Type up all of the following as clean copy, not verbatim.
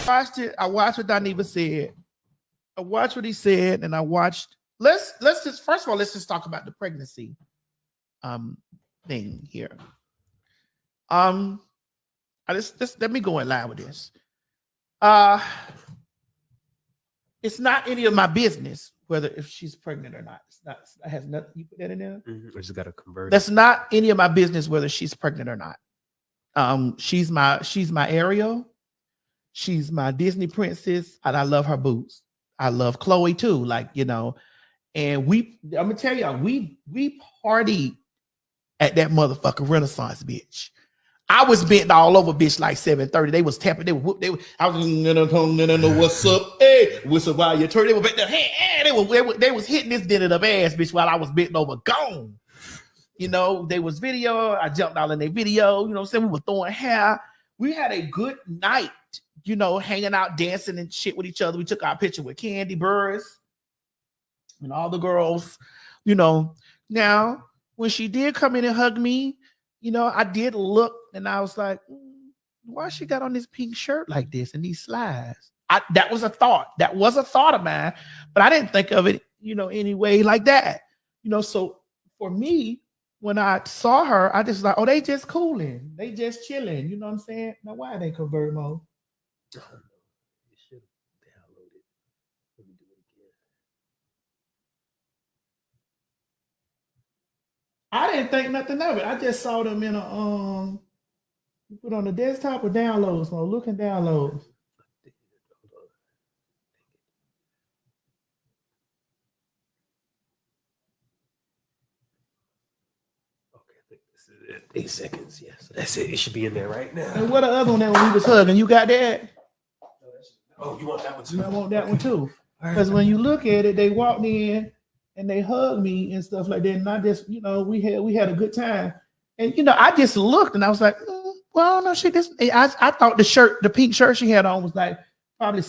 watched it. I watched what Dineva said. I watched what he said, and I watched. Let's just first of all, let's just talk about the pregnancy thing here. Just let me go in line with this. It's not any of my business whether if she's pregnant or not. It's not. It has nothing. You put that in there. I just got to convert. That's not any of my business whether she's pregnant or not. She's my Ariel. She's my Disney princess, and I love her boots. I love Chloe too, like, you know. And I'm gonna tell y'all, we partied at that motherfucking Renaissance, bitch. I was bent all over, bitch, like 7:30. They was tapping, I was no, what's up? Hey, what's up while you turn? They were back there, hey, they was hitting this dented up ass, bitch, while I was bent over, gone. You know, they was video. I jumped all in their video. You know what I'm saying? We were throwing hair. We had a good night, you know, hanging out, dancing and shit with each other. We took our picture with Candy Burris and all the girls, you know. Now, when she did come in and hug me, you know, I did look and I was like, why she got on this pink shirt like this and these slides? That was a thought. That was a thought of mine, but I didn't think of it, you know, anyway like that. You know, so for me, when I saw her, I just like, oh, they just cooling. They just chilling. You know what I'm saying? Now, why they convert mode? You should download it. Let me do it again. I didn't think nothing of it. I just saw them in a you put on the desktop or downloads mode. Look and downloads. Okay, I think this is it. 8 seconds. Yes, that's it. It should be in there right now. And what the other one that when we was hugging? You got that? Oh, you want that one too? I want that one too. Because when you look at it, they walked in and they hugged me and stuff like that. And I just, you know, we had a good time. And you know, I just looked and I was like, well, no, I thought the pink shirt she had on was like probably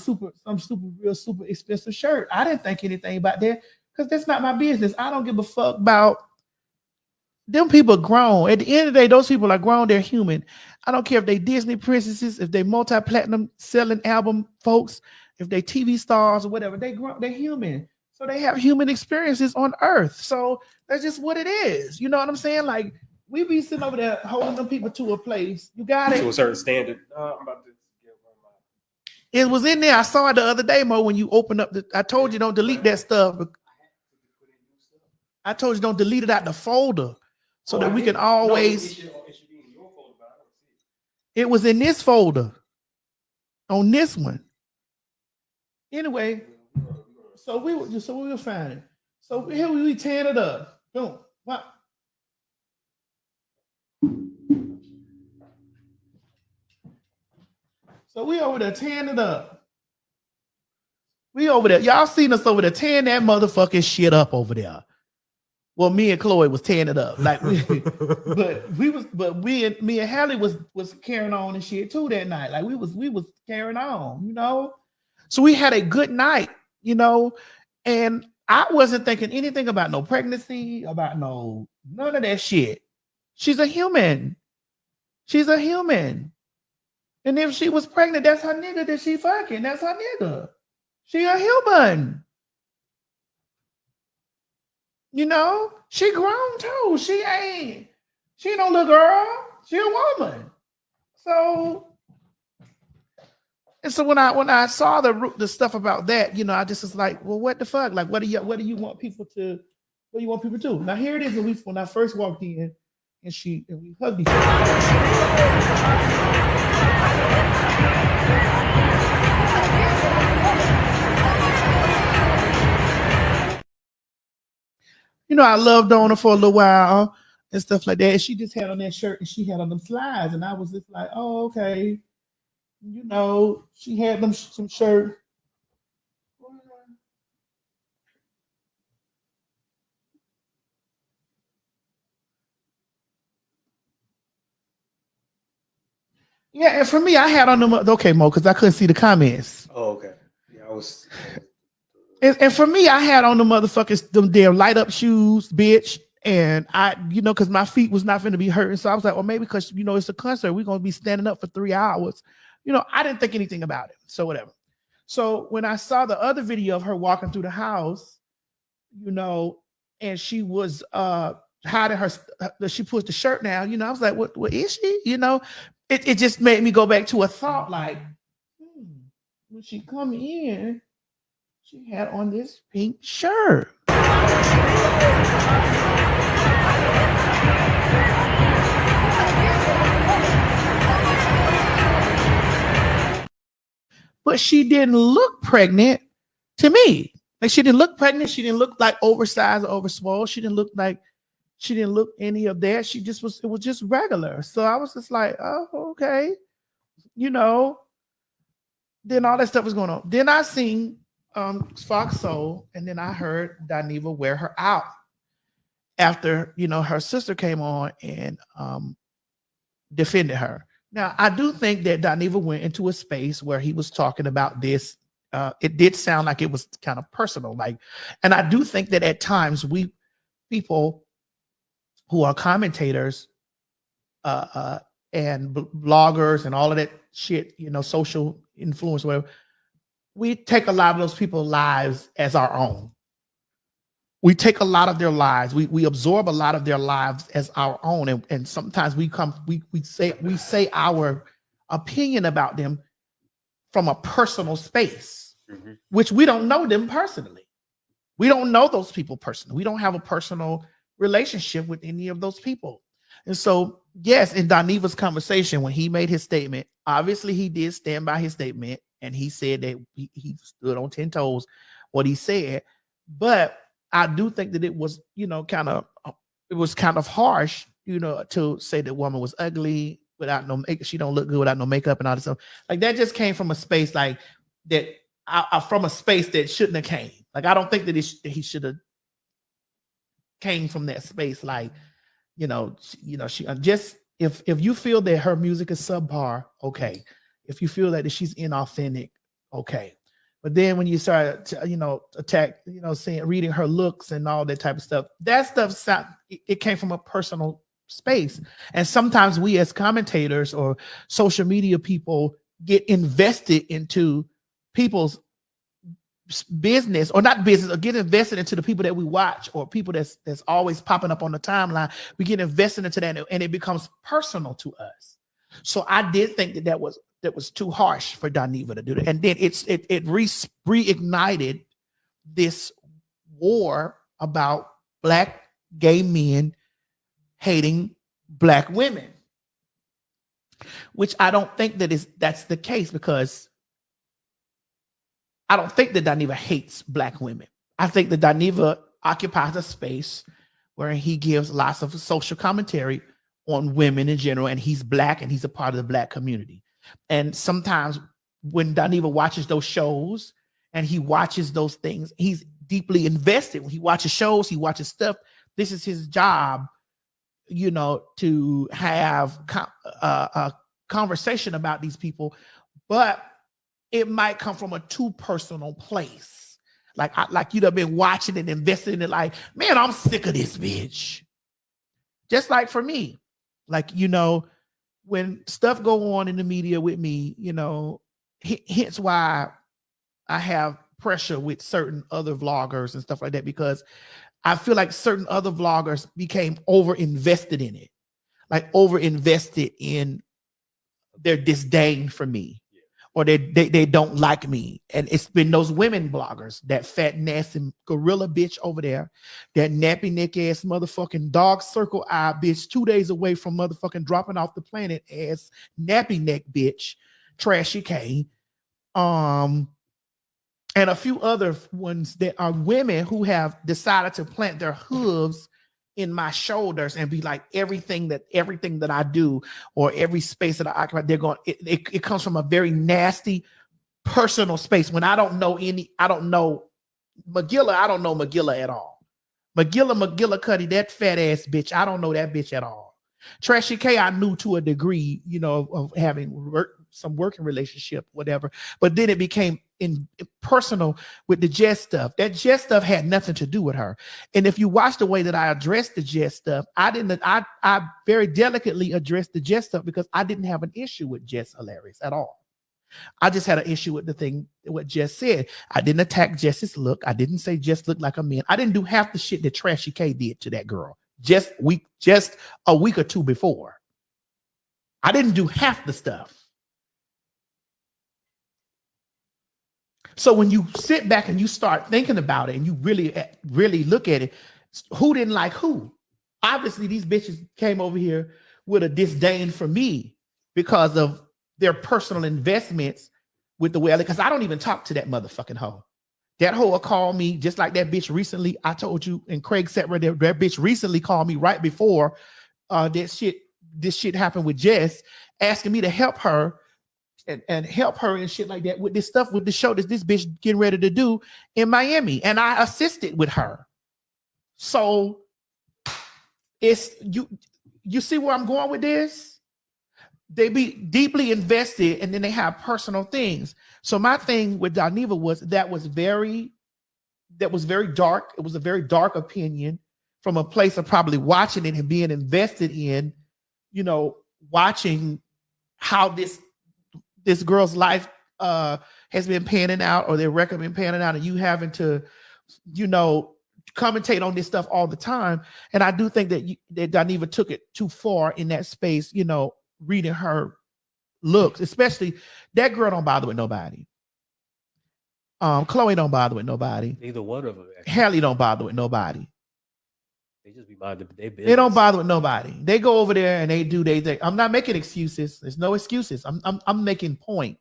real super expensive shirt. I didn't think anything about that because that's not my business. I don't give a fuck about them. People grown. At the end of the day, those people are grown. They're human. I don't care if they Disney princesses, if they multi-platinum selling album folks, if they TV stars or whatever. They're human. So they have human experiences on Earth. So that's just what it is. You know what I'm saying? Like, we be sitting over there holding them people to a place. You got it. To a certain standard. I'm about to get one. It was in there. I saw it the other day, Mo, when you open up I told you don't delete that stuff. I told you don't delete it out the folder so that we can always. It should be in your folder, but I don't see it. It was in this folder. On this one. Anyway, so we were finding. So here we tearing it up. Boom. What? So we over there tearing it up. We over there. Y'all seen us over there tearing that motherfucking shit up over there. Well, me and Chloe was tearing it up. Like me and Halle was carrying on and shit too that night. Like we was carrying on, you know. So we had a good night, you know, and I wasn't thinking anything about no pregnancy, about none of that shit. She's a human. She's a human. And if she was pregnant, that's her nigga that she fucking. That's her nigga. She a human. You know? She grown too. She ain't no little girl. She a woman. So, and so when I saw the stuff about that, you know, I just was like, well, what the fuck? Like, what do you want people to do? Now here it is when I first walked in and we hugged each other. You know, I loved on her for a little while and stuff like that. And she just had on that shirt and she had on them slides. And I was just like, oh, okay. You know, she had them some shirt. Yeah, and for me, I had on them. Okay, Mo, because I couldn't see the comments. Oh, okay. Yeah, I was. And for me, I had on the motherfuckers, them damn light up shoes, bitch. And I, you know, because my feet was not going to be hurting. So I was like, well, maybe because, you know, it's a concert. We're going to be standing up for 3 hours. I didn't think anything about it. So whatever. So when I saw the other video of her walking through the house, and she was hiding she pushed the shirt down, I was like, what is she? It just made me go back to a thought like, when she come in, she had on this pink shirt. But she didn't look pregnant to me. Like, she didn't look pregnant. She didn't look like oversized or overswole. She didn't look any of that. It was just regular. So I was just like, oh, okay. Then all that stuff was going on. Then I seen Fox Soul, and then I heard Dineva wear her out after, her sister came on and defended her. Now, I do think that Dineva went into a space where he was talking about this. It did sound like it was kind of personal, and I do think that at times people who are commentators and bloggers and all of that shit, social influence, whatever, we take a lot of those people's lives as our own. We take a lot of their lives. We absorb a lot of their lives as our own, and sometimes we say our opinion about them from a personal space, which we don't know them personally. We don't know those people personally. We don't have a personal relationship with any of those people. And so, yes, in Dineva's conversation, when he made his statement, obviously he did stand by his statement, and he said that he stood on 10 toes what he said. But I do think that it was, kind of harsh, to say that woman was ugly without no makeup. She don't look good without no makeup and all this stuff. Like, that just came from a space like that, from a space that shouldn't have came. Like, I don't think that he should have came from that space. Like, she just, if you feel that her music is subpar, okay. If you feel that she's inauthentic, okay. But then when you start to, attack, reading her looks and all that type of stuff, that stuff, it came from a personal space. And sometimes we as commentators or social media people get invested into people's business, or not business, or get invested into the people that we watch, or people that's always popping up on the timeline. We get invested into that, and it becomes personal to us. So I did think that was too harsh for Dineva to do that. And then it reignited this war about Black gay men hating Black women, which I don't think that's the case, because I don't think that Dineva hates Black women. I think that Dineva occupies a space where he gives lots of social commentary on women in general, and he's Black and he's a part of the Black community. And sometimes when Dineva watches those shows and he watches those things, he's deeply invested. When he watches shows, he watches stuff. This is his job, to have a conversation about these people, but it might come from a too personal place. Like you'd have been watching and invested in it. Like, man, I'm sick of this bitch. Just like for me, like, when stuff go on in the media with me, hence why I have pressure with certain other vloggers and stuff like that, because I feel like certain other vloggers became over-invested in it, like over-invested in their disdain for me, or they don't like me. And it's been those women bloggers, that fat, nasty gorilla bitch over there, that nappy neck ass motherfucking dog circle eye bitch, 2 days away from motherfucking dropping off the planet ass nappy neck bitch, Trashy K, and a few other ones that are women who have decided to plant their hooves in my shoulders and be like, everything that I do, or every space that I occupy, it comes from a very nasty personal space. When I don't know Magilla, I don't know Magilla at all. Magilla Cuddy, that fat ass bitch, I don't know that bitch at all. Trashy K, I knew to a degree, of having some working relationship, whatever. But then it became personal with the Jess stuff. That Jess stuff had nothing to do with her. And if you watch the way that I addressed the Jess stuff, I very delicately addressed the Jess stuff, because I didn't have an issue with Jess Hilarious at all. I just had an issue with the thing, what Jess said. I didn't attack Jess's look. I didn't say Jess looked like a man. I didn't do half the shit that Trashy K did to that girl just a week or two before. I didn't do half the stuff. So when you sit back and you start thinking about it and you really look at it, who didn't like who? Obviously, these bitches came over here with a disdain for me because of their personal investments with the way, because I don't even talk to that motherfucking hoe. That hoe will call me just like that bitch recently. I told you, and Craig said right there, that bitch recently called me right before this shit happened with Jess, asking me to help her and help her and shit like that with this stuff, with the show that this bitch getting ready to do in Miami. And I assisted with her. So it's you see where I'm going with this? They be deeply invested and then they have personal things. So my thing with Dineva was that was very dark. It was a very dark opinion from a place of probably watching it and being invested in, watching how this girl's life has been panning out, or their record been panning out, and you having to, commentate on this stuff all the time. And I do think that Dineva took it too far in that space, reading her looks, especially that girl don't bother with nobody. Chloe don't bother with nobody. Neither one of them. Halle don't bother with nobody. They just be minding their business. They don't bother with nobody. They go over there and they do their thing. I'm not making excuses. There's no excuses. I'm making points.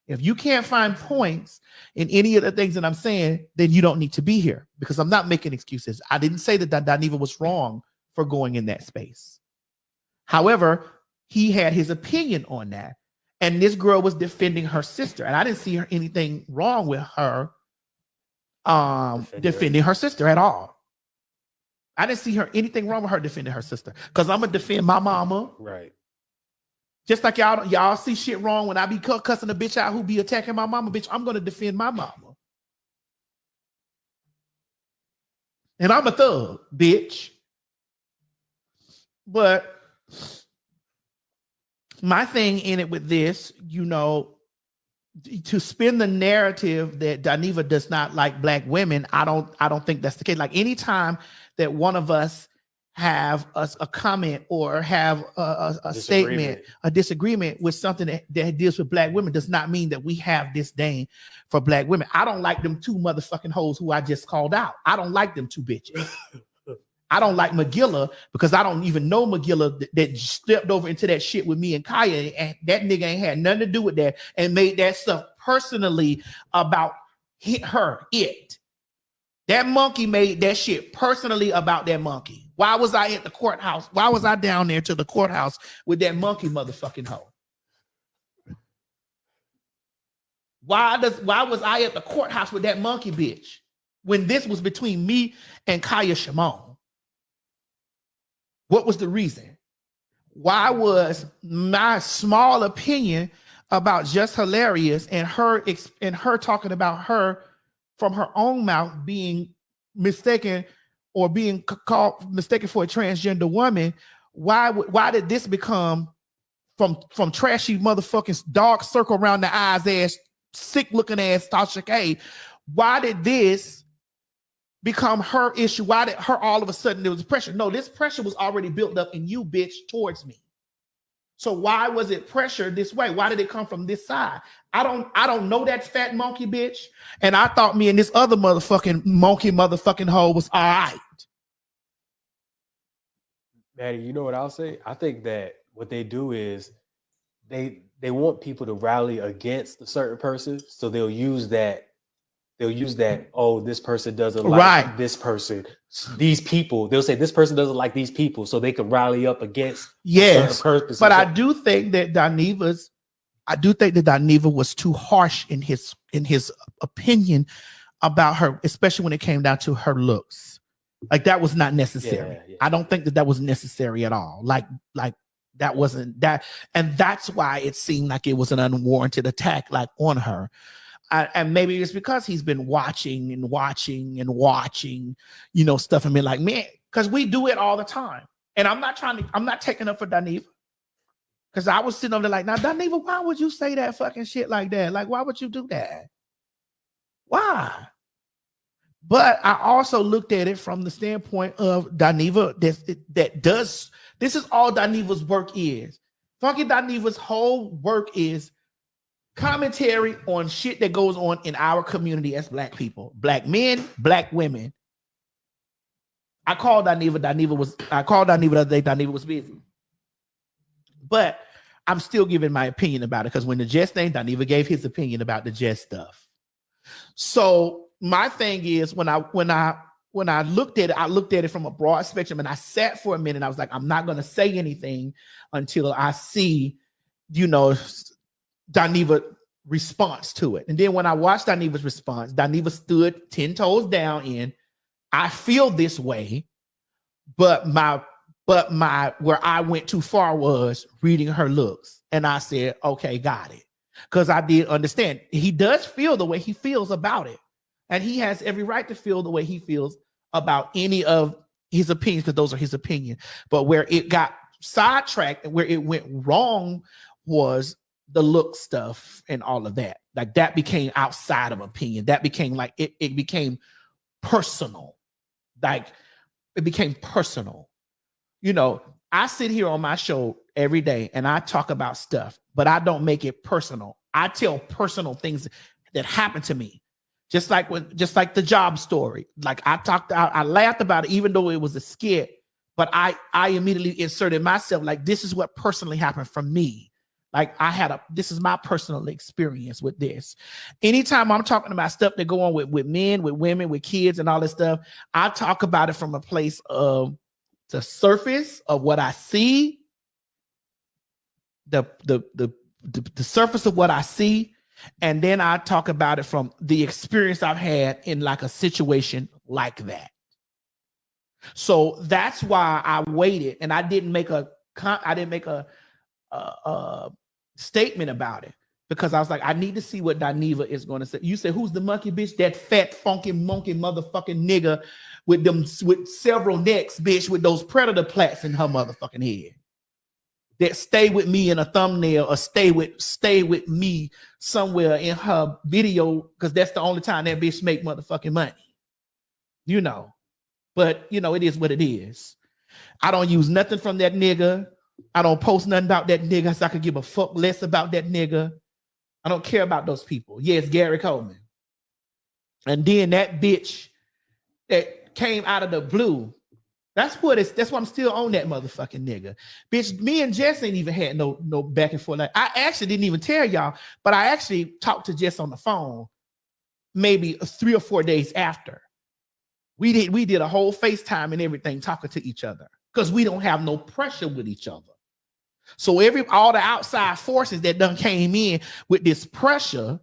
If you can't find points in any of the things that I'm saying, then you don't need to be here, because I'm not making excuses. I didn't say that Dineva was wrong for going in that space. However, he had his opinion on that. And this girl was defending her sister. And I didn't see anything wrong with her defending her sister at all. I didn't see anything wrong with her defending her sister, because I'm going to defend my mama. Right. Just like y'all see shit wrong when I be cussing a bitch out who be attacking my mama, bitch, I'm going to defend my mama. And I'm a thug, bitch. But my thing in it with this, to spin the narrative that Dineva does not like black women, I don't think that's the case. Like, anytime that one of us have a comment or have a statement, a disagreement with something that deals with black women, does not mean that we have disdain for black women. I don't like them two motherfucking hoes who I just called out. I don't like them two bitches. I don't like Magilla, because I don't even know Magilla that stepped over into that shit with me and Kaya, and that nigga ain't had nothing to do with that and made that stuff personally about her. That monkey made that shit personally about that monkey. Why was I at the courthouse? Why was I down there to the courthouse with that monkey motherfucking hoe? Why was I at the courthouse with that monkey bitch when this was between me and Kaya Shimon? What was the reason? Why was my small opinion about Just Hilarious and her talking about her from her own mouth being mistaken or being mistaken for a transgender woman? Why did this become from trashy motherfucking dog circle around the eyes ass, sick looking ass Tasha K? Why did this become her issue? Why did her all of a sudden there was pressure? No, this pressure was already built up in you, bitch, towards me. So why was it pressure this way? Why did it come from this side? I don't know that fat monkey bitch. And I thought me and this other motherfucking monkey motherfucking hoe was all right. Maddie, you know what I'll say? I think that what they do is they want people to rally against a certain person. So they'll use that, oh, this person doesn't like this person, these people. They'll say this person doesn't like these people, so they can rally up against certain purposes. But I do think that Dineva was too harsh in his opinion about her, especially when it came down to her looks. Like, that was not necessary. Yeah. I don't think that was necessary at all. Like that wasn't that, and that's why it seemed like it was an unwarranted attack, like, on her. And maybe it's because he's been watching, stuff and been like, man, because we do it all the time. And I'm not taking up for Dineva. Because I was sitting over there like, now, Dineva, why would you say that fucking shit like that? Like, why would you do that? Why? But I also looked at it from the standpoint of Dineva. This is all Dineva's work is. Funky Dineva's whole work is commentary on shit that goes on in our community as Black people, Black men, Black women. I called Dineva. I called Dineva the other day. Dineva was busy. But I'm still giving my opinion about it because when the Jess thing, Dineva gave his opinion about the Jess stuff. So my thing is when I looked at it, I looked at it from a broad spectrum and I sat for a minute. I was like, I'm not going to say anything until I see, Dineva response to it. And then when I watched Dineva's response, Dineva stood 10 toes down in, I feel this way, but where I went too far was reading her looks. And I said, okay, got it. Because I did understand he does feel the way he feels about it. And he has every right to feel the way he feels about any of his opinions, because those are his opinions. But where it got sidetracked and where it went wrong was the look stuff and all of that. Like that became outside of opinion. That became like it became personal. Like it became personal. I sit here on my show every day and I talk about stuff, but I don't make it personal. I tell personal things that happen to me. Just like the job story. Like I laughed about it, even though it was a skit, but I immediately inserted myself. Like, this is what personally happened from me. Like this is my personal experience with this. Anytime I'm talking about stuff that go on with men, with women, with kids and all this stuff, I talk about it from a place of the surface of what I see, the surface of what I see, and then I talk about it from the experience I've had in like a situation like that. So that's why I waited, and I didn't make a statement about it, because I was like, I need to see what Dineva is going to say. You said, who's the monkey bitch? That fat, funky, monkey motherfucking nigga with several necks, bitch, with those predator plaques in her motherfucking head. That stay with me in a thumbnail or stay with me somewhere in her video, because that's the only time that bitch make motherfucking money. But it is what it is. I don't use nothing from that nigga. I don't post nothing about that nigga, so I could give a fuck less about that nigga. I don't care about those people. Yes, Gary Coleman. And then that bitch that came out of the blue. That's why I'm still on that motherfucking nigga. Bitch, me and Jess ain't even had no back and forth. Like, I actually didn't even tell y'all, but I actually talked to Jess on the phone maybe 3 or 4 days after. We did a whole FaceTime and everything, talking to each other, because we don't have no pressure with each other. So all the outside forces that done came in with this pressure,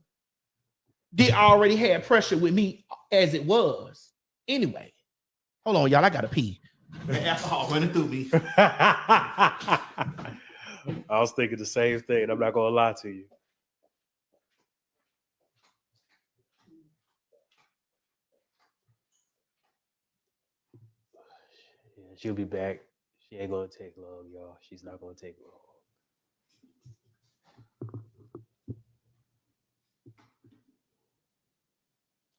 they already had pressure with me as it was. Anyway, hold on, y'all. I gotta pee. Alcohol running through me. I was thinking the same thing. I'm not gonna lie to you. Yeah, she'll be back. She ain't gonna take long, y'all. She's not gonna take long.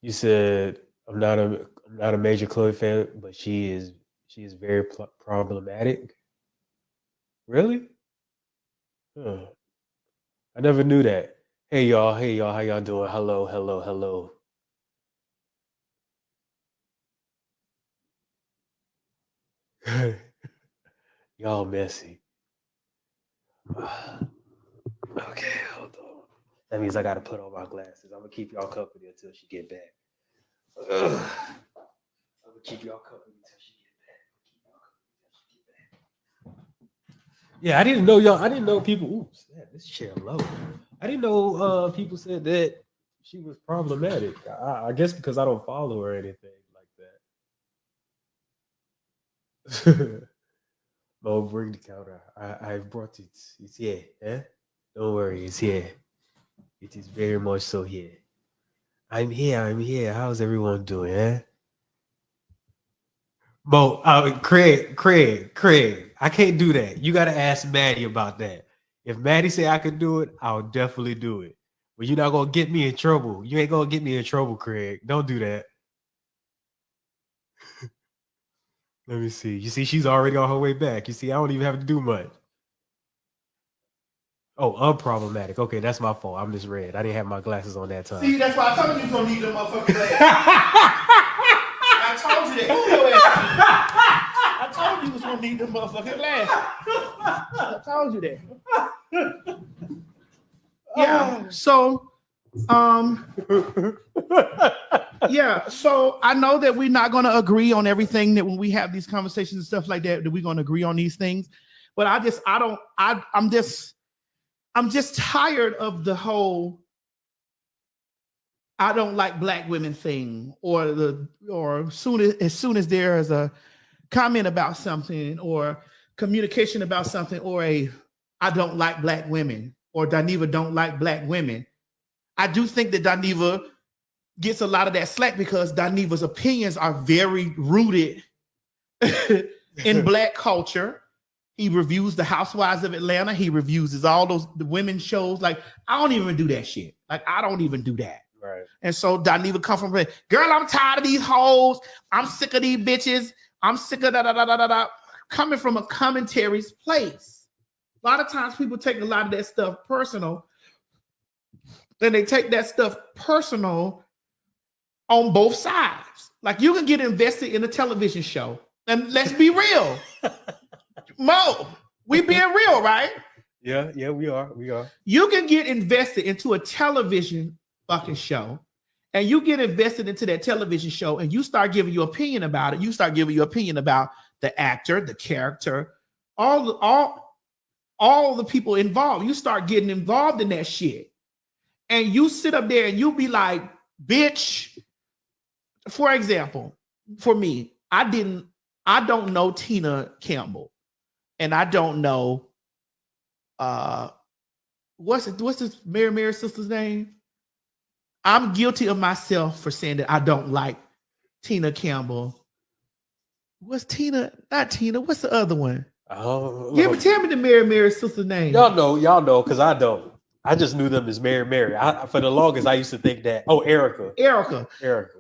You said I'm not a major Chloe fan, but she is very problematic. Really? Huh. I never knew that. Hey y'all, how y'all doing? Hello. Y'all messy. Okay, hold on. That means I gotta put on my glasses. I'm gonna keep y'all company until she get back. I'm gonna keep y'all company until she get back. Yeah, I didn't know people. Oops, man, this chair low. I didn't know people said that she was problematic. I guess because I don't follow her or anything like that. Oh, bring the counter. I've brought it. It's here. Eh? Don't worry, it's here. It is very much so here. I'm here. How's everyone doing? Eh? Craig. I can't do that. You gotta ask Maddie about that. If Maddie say I could do it, I'll definitely do it. But you're not gonna get me in trouble. You ain't gonna get me in trouble, Craig. Don't do that. Let me see. You see, she's already on her way back. You see, I don't even have to do much. Oh, unproblematic. Okay, that's my fault. I misread. I didn't have my glasses on that time. See, that's why I told you you don't need them motherfucking glasses. I told you that. I told you was gonna need them motherfucking glasses. I told you that. Yeah. So, yeah. So I know that we're not gonna agree on everything. That when we have these conversations and stuff like that, that we're gonna agree on these things. But I'm just tired of the whole I don't like black women thing, or as soon as there is a comment about something or communication about something, or I don't like black women, or Dineva don't like black women. I do think that Dineva gets a lot of that slack because Dineva's opinions are very rooted in black culture. He reviews the Housewives of Atlanta. He reviews all the women's shows. Like, I don't even do that shit. Like, I don't even do that. Right. And so Dineva come from, girl, I'm tired of these hoes. I'm sick of these bitches. I'm sick of da. Coming from a commentary's place. A lot of times people take a lot of that stuff personal. And they take that stuff personal on both sides. Like, you can get invested in a television show. And let's be real. Mo, we being real, right? Yeah, we are. You can get invested into a television fucking show, and you get invested into that television show, and you start giving your opinion about it. You start giving your opinion about the actor, the character, all the people involved. You start getting involved in that shit, and you sit up there and you be like, bitch. For example, for me, I don't know Tina Campbell. And I don't know what's this Mary sister's name? I'm guilty of myself for saying that I don't like Tina Campbell. What's Tina? Not Tina. What's the other one? Oh, tell me the Mary sister's name. Y'all know, because I don't. I just knew them as Mary. For the longest, I used to think that. Oh, Erica.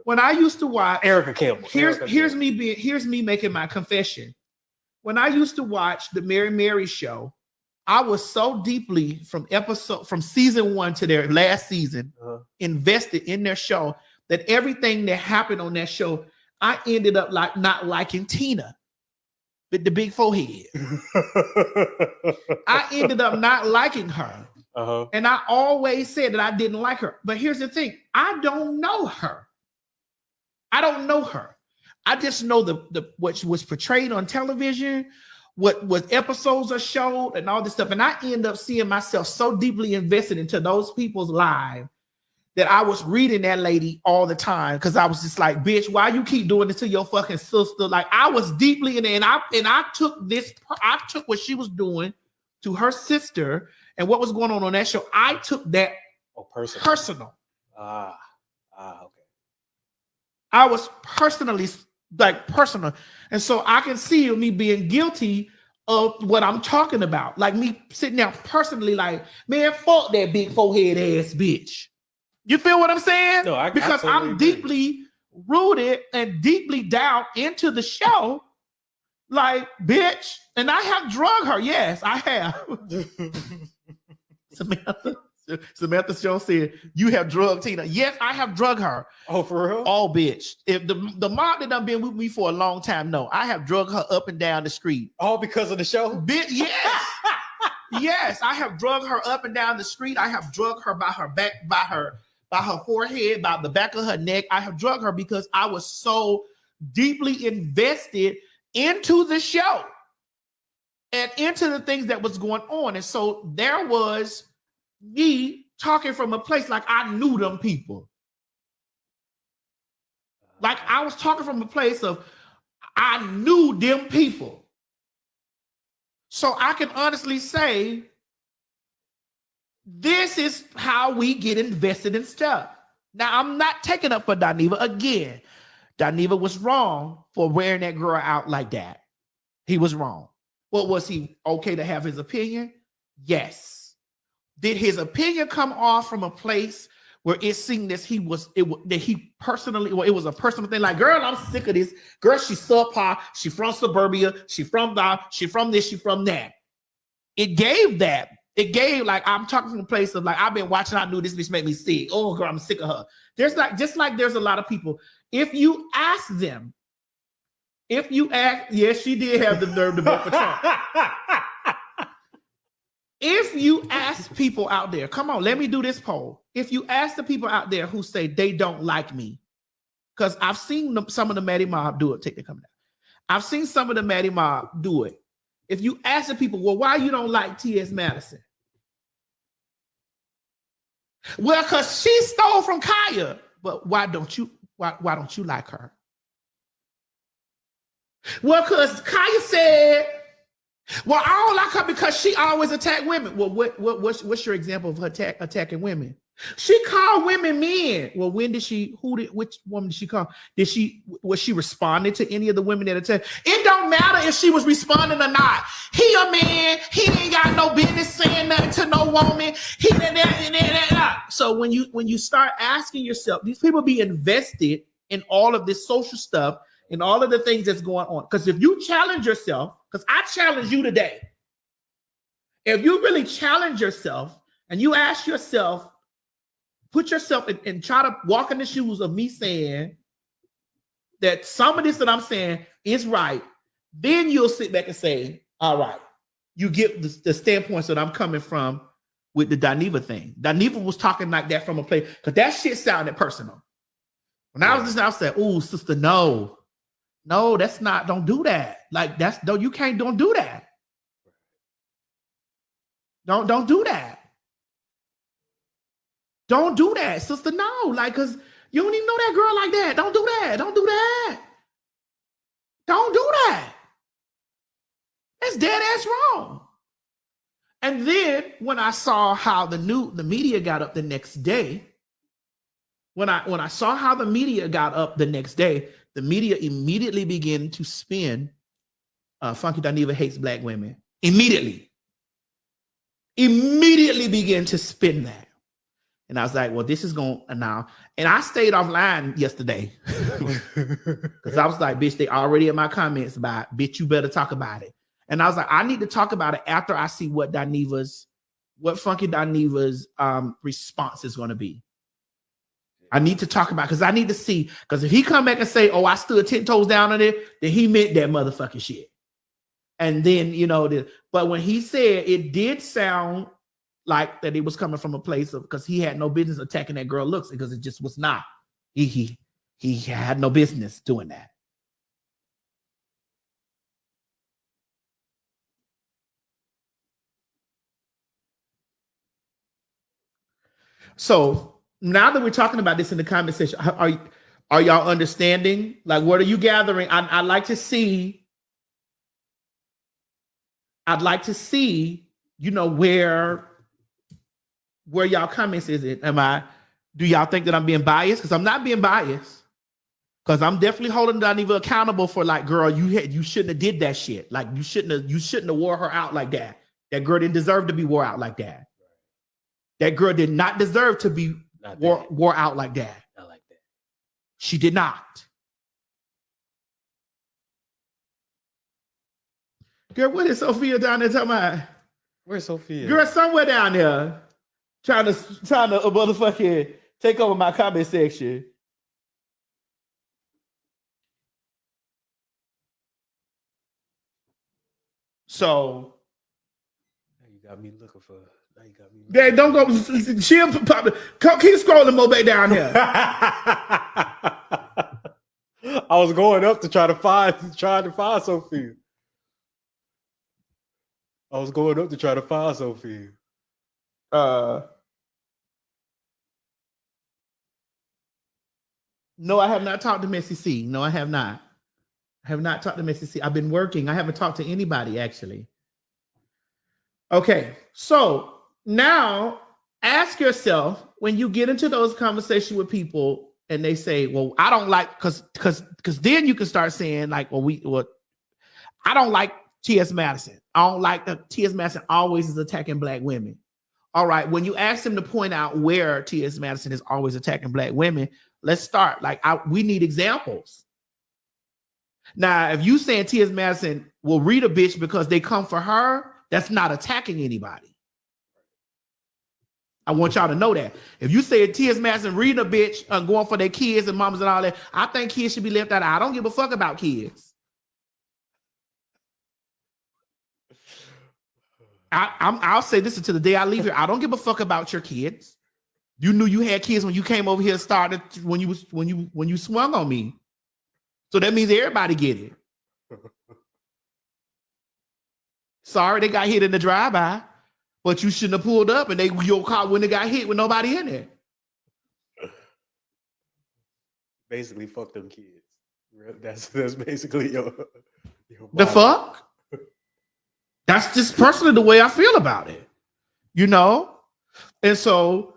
When I used to watch Erica Campbell. Here's me making my confession. When I used to watch the Mary show, I was so deeply from season 1 to their last season invested in their show that everything that happened on that show, I ended up like not liking Tina with the big forehead. I ended up not liking her. And I always said that I didn't like her. But here's the thing. I don't know her. I just know the what was portrayed on television, what episodes are showed, and all this stuff. And I end up seeing myself so deeply invested into those people's lives that I was reading that lady all the time because I was just like, bitch, why you keep doing this to your fucking sister? Like, I was deeply in it, and I took what she was doing to her sister and what was going on that show. I took that personal. Okay. I was personal. And so I can see me being guilty of what I'm talking about. Like me sitting there personally like, man, fuck that big forehead ass bitch. You feel what I'm saying? No, because I'm deeply rooted and deeply down into the show. Like, bitch. And I have drugged her. Yes, I have. Samantha Jones said, you have drugged Tina. Yes, I have drugged her. Oh, for real? Oh, bitch. If the mom that done been with me for a long time, no, I have drugged her up and down the street. All because of the show? Bitch, yes. Yes, I have drugged her up and down the street. I have drugged her by her back, by her forehead, by the back of her neck. I have drugged her because I was so deeply invested into the show and into the things that was going on. And so there was me talking from a place like I knew them people. Like I was talking from a place of I knew them people. So I can honestly say this is how we get invested in stuff. Now, I'm not taking up for Dineva again. Dineva was wrong for wearing that girl out like that. He was wrong. Well, was he okay to have his opinion? Yes. Did his opinion come off from a place where it seemed that he was that he personally, well, it was a personal thing, like, girl, I'm sick of this. Girl, she's subpar, she from suburbia, she from this, she from that. It gave that. It gave, like, I'm talking from a place of, like, I've been watching, I knew this bitch make me sick. Oh, girl, I'm sick of her. There's like, just like there's a lot of people, if you ask them, yes, she did have the nerve to vote for Trump. If you ask people out there, come on, let me do this poll. If you ask the people out there who say they don't like me, because I've seen some of the Maddie Mob do it, take the coming down. I've seen some of the Maddie Mob do it. If you ask the people, well, why you don't like T.S. Madison? Well, because she stole from Kaya. But why don't you like her? Well, because Kaya said, well, I don't like her because she always attack women. Well, what's your example of her attacking women? She called women men. Well, when did which woman did she call? Was she responding to any of the women that attacked? It don't matter if she was responding or not. He a man. He ain't got no business saying nothing to no woman. So when you start asking yourself, these people be invested in all of this social stuff and all of the things that's going on. Because if you challenge yourself, because I challenge you today, if you really challenge yourself and you ask yourself, put yourself in and try to walk in the shoes of me saying that some of this that I'm saying is right, then you'll sit back and say, all right, you get the standpoints that I'm coming from with the Dineva thing. Dineva was talking like that from a place, because that shit sounded personal. When I was listening, I said, oh, sister, no, that's not, don't do that. Like, don't do that. Don't do that. Don't do that, sister. No, like, because you don't even know that girl like that. Don't do that. Don't do that. Don't do that. That's dead ass wrong. And then when I saw how the media got up the next day, when I saw how the media got up the next day, the media immediately began to spin Funky Dineva hates black women. Immediately began to spin that. And I was like, well, this is going now. And I stayed offline yesterday because I was like, bitch, they already in my comments about, bitch, you better talk about it. And I was like, I need to talk about it after I see what Funky Dineva's response is going to be. I need to talk about, because I need to see, because if he come back and say, oh, I stood 10 toes down on it, then he meant that motherfucking shit. And then, but when he said, it did sound like that it was coming from a place of, because he had no business attacking that girl looks, because it just was not. He had no business doing that. So now that we're talking about this in the comment section, are y'all understanding? Like, what are you gathering? I'd like to see, where y'all comments is it? Do y'all think that I'm being biased? Because I'm not being biased. Because I'm definitely holding Dineva accountable for, like, girl, you shouldn't have did that shit. Like, you shouldn't have wore her out like that. That girl didn't deserve to be wore out like that. That girl did not deserve to be wore out like that. Not like that. She did not. Girl, what is Sophia down there talking about? Where's Sophia? Girl, somewhere down there trying to motherfucking take over my comment section. So Now you got me looking for. Now you got me. Yeah, don't go. She'll pop. Keep scrolling more back down here. I was going up to try to find Sophia. No, I have not talked to Missy C. No, I have not. I have not talked to Missy C. I've been working. I haven't talked to anybody, actually. Okay, so now ask yourself, when you get into those conversations with people and they say, well, I don't like, because then you can start saying, like, I don't like T.S. Madison. I don't like that T.S. Madison always is attacking black women. All right, when you ask him to point out where T.S. Madison is always attacking black women, let's start. Like, we need examples. Now, if you saying T.S. Madison will read a bitch because they come for her, that's not attacking anybody. I want y'all to know that. If you say T.S. Madison reading a bitch going for their kids and mamas and all that, I think kids should be left out. I don't give a fuck about kids. I'll say this until the day I leave here. I don't give a fuck about your kids. You knew you had kids when you came over here, started when you swung on me. So that means everybody get it. Sorry, they got hit in the drive-by, but you shouldn't have pulled up, and your car wouldn't have got hit with nobody in it. Basically, fuck them kids. That's basically your the fuck. That's just personally the way I feel about it, you know? And so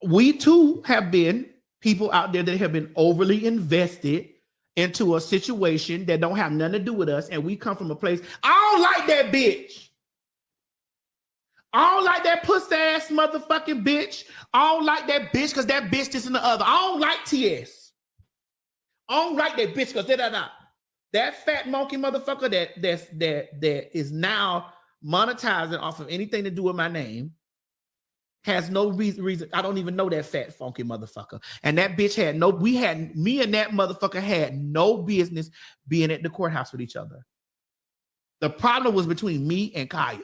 we too have been people out there that have been overly invested into a situation that don't have nothing to do with us. And we come from a place, I don't like that bitch. I don't like that pussy ass motherfucking bitch. I don't like that bitch because that bitch this and the other. I don't like TS. I don't like that bitch because that fat monkey motherfucker that is now monetizing off of anything to do with my name has no reason. I don't even know that fat funky motherfucker. And that bitch me and that motherfucker had no business being at the courthouse with each other. The problem was between me and Kaya.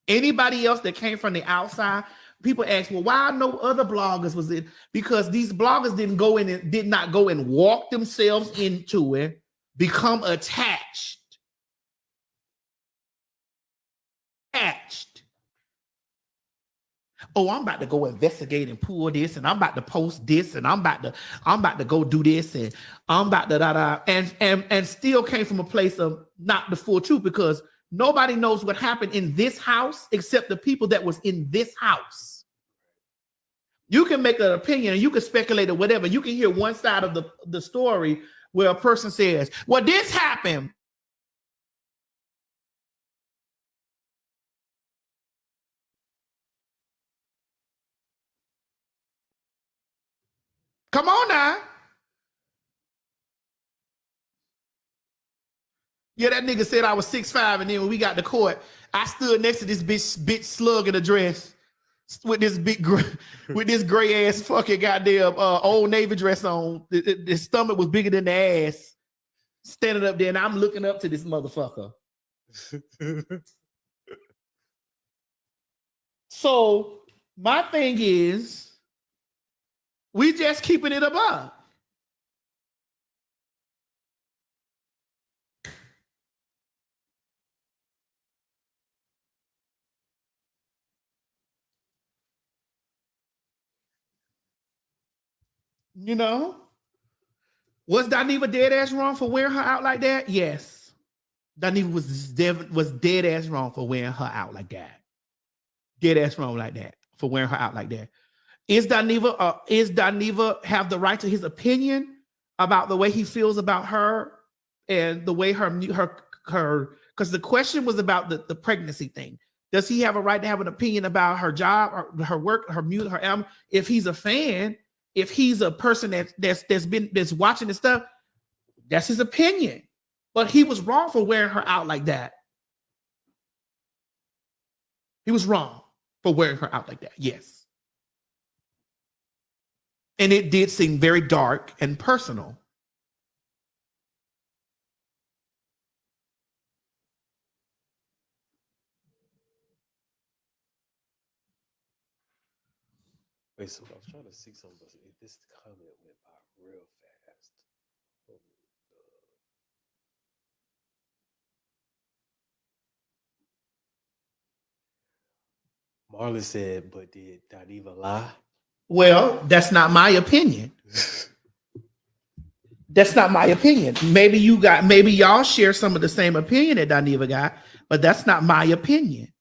Anybody else that came from the outside, people ask, well, why no other bloggers was it? Because these bloggers did not go and walk themselves into it. Become attached. Oh, I'm about to go investigate and pull this, and I'm about to post this, and I'm about to go do this, and I'm about to and still came from a place of not the full truth, because nobody knows what happened in this house except the people that was in this house. You can make an opinion and you can speculate or whatever. You can hear one side of the story where a person says, well, this happened. Come on now. Yeah, that nigga said I was 6'5", and then when we got to court, I stood next to this bitch slug in a dress with this gray ass fucking goddamn Old Navy dress on. The stomach was bigger than the ass. Standing up there, and I'm looking up to this motherfucker. So my thing is, we just keeping it above. You know? Was Dineva dead ass wrong for wearing her out like that? Yes. Dineva was dead ass wrong for wearing her out like that. Dead ass wrong like that for wearing her out like that. Is Dineva have the right to his opinion about the way he feels about her and the way her because the question was about the pregnancy thing. Does he have a right to have an opinion about her job or her work, her music, her album? If he's a fan, if he's a person that's watching this stuff, that's his opinion. But he was wrong for wearing her out like that. He was wrong for wearing her out like that. Yes. And it did seem very dark and personal. Wait, so I was trying to see something. This comment went by real fast. Marlon said, but did Dineva lie? Well, that's not my opinion. That's not my opinion. Maybe y'all share some of the same opinion that Dineva got, but that's not my opinion.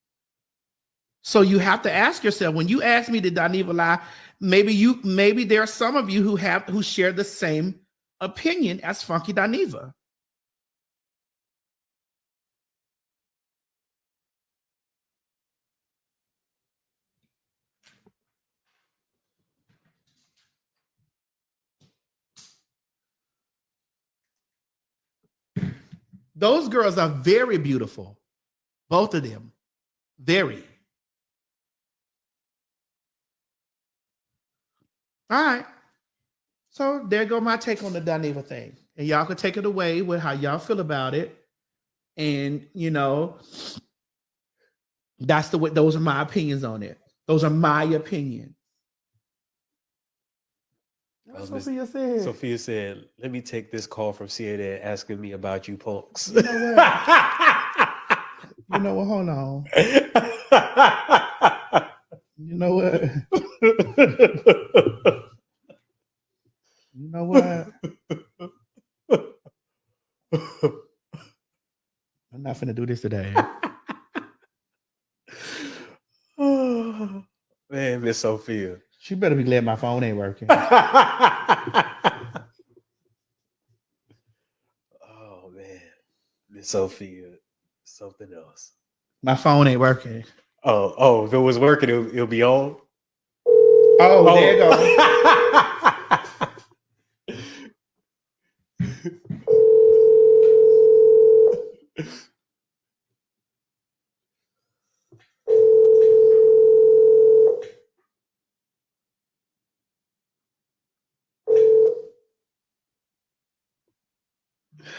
So you have to ask yourself, when you ask me, did Dineva lie? Maybe there are some of you who share the same opinion as Funky Dineva. Those girls are very beautiful. Both of them. Very. All right. So there go my take on the Dineva thing. And y'all can take it away with how y'all feel about it. And that's the way, those are my opinions on it. Those are my opinions. Sophia said, let me take this call from CNN asking me about you punks. You know what? You know what? Hold on. You know what? You know what? I'm not finna do this today. Oh, man, Miss Sophia. She better be glad my phone ain't working. Oh, man. Miss Sophia. Something else. My phone ain't working. Oh, if it was working, it'll be on. Oh, there you go.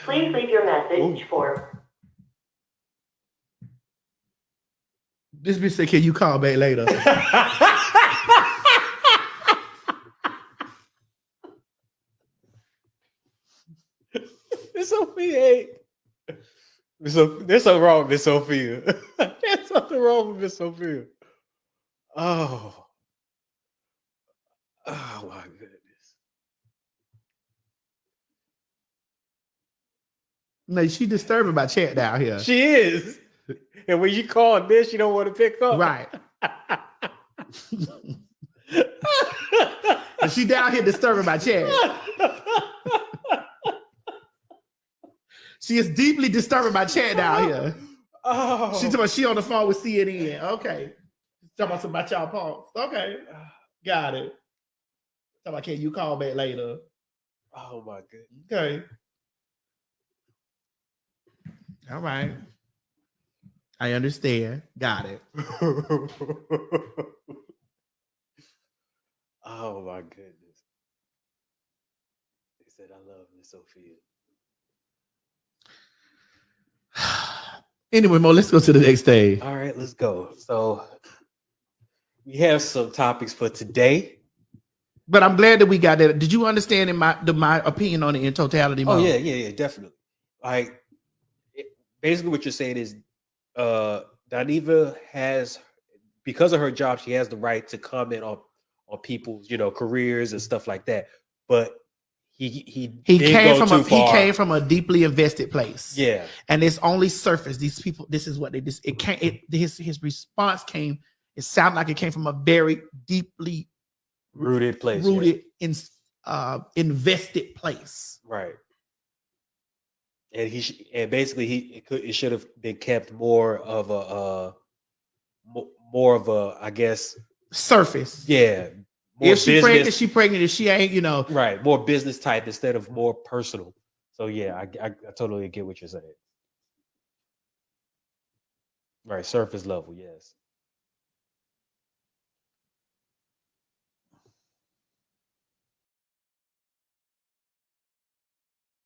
Please leave your message for. This bitch said, can you call back later? Miss Sophia. There's something wrong with Miss Sophia. There's something wrong with Miss Sophia. Oh my goodness. No, she disturbing my chat down here. She is. And when you call this, you don't want to pick up. Right. And she down here disturbing my chat. She is deeply disturbing my chat down here. Oh. She talking about she on the phone with CNN. Okay. Talking about y'all punks. Okay. Got it. Talking about, can you call back later? Oh my goodness. Okay. All right. I understand. Got it. Oh my goodness. They said I love Miss Sophia. Anyway, Mo, let's go to the next stage. All right, let's go. So we have some topics for today. But I'm glad that we got that. Did you understand in my opinion on it in totality, Mo? Oh, yeah, definitely. Like, basically what you're saying is Dineva has, because of her job, she has the right to comment on people's, careers and stuff like that. But he came from a deeply invested place. Yeah. And it's only surface. These people, this is what they just his response came, it sounded like it came from a very deeply rooted place. In invested place. Right. And basically it should have been kept more of a I guess surface. Yeah. If she's pregnant, she pregnant. If she ain't, right, more business type instead of more personal. So yeah, I totally get what you're saying. Right, surface level, yes.